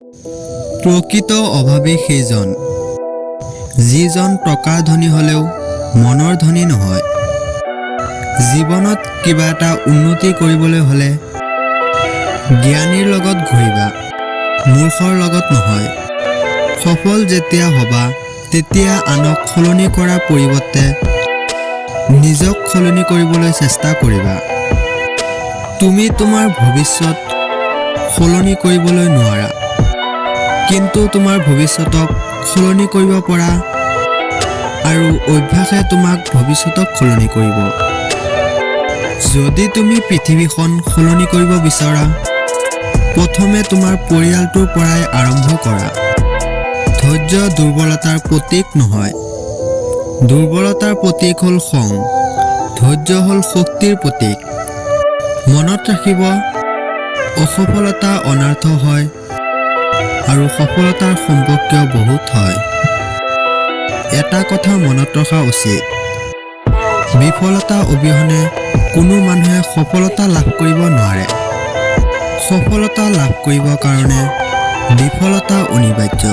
প্ৰকৃত অভাৱী সেইজন যিজন টকাৰ ধনী হ'লেও মনৰ ধনী নহয়। জীৱনত কিবা এটা উন্নতি কৰিবলৈ হ'লে জ্ঞানীৰ লগত ঘূৰিবা, মূৰ্খৰ লগত নহয়। সফল যেতিয়া হ'বা তেতিয়া আনক সলনি কৰাৰ পৰিৱৰ্তে নিজক সলনি কৰিবলৈ চেষ্টা কৰিবা। তুমি তোমাৰ ভৱিষ্যত সলনি কৰিবলৈ নোৱাৰা, কিন্তু তোমাৰ ভৱিষ্যতক সলনি কৰিব পৰা আৰু অভ্যাসে তোমাক ভৱিষ্যতক সলনি কৰিব। যদি তুমি পৃথিৱীখন সলনি কৰিব বিচৰা, প্ৰথমে তোমাৰ পৰিয়ালটোৰ পৰাই আৰম্ভ কৰা। ধৈৰ্য দুৰ্বলতাৰ প্ৰতীক নহয়। দুৰ্বলতাৰ প্ৰতীক হ'ল খং, ধৈৰ্য হ'ল শক্তিৰ প্ৰতীক। মনত ৰাখিব, অসফলতা অনাৰ্থ হয় আৰু সফলতাৰ সম্পৰ্কীয় বহুত হয়। এটা কথা মনত ৰখা উচিত, বিফলতা অবিহনে কোনো মানুহে সফলতা লাভ কৰিব নোৱাৰে। সফলতা লাভ কৰিবৰ কাৰণে বিফলতা অনিবাৰ্য।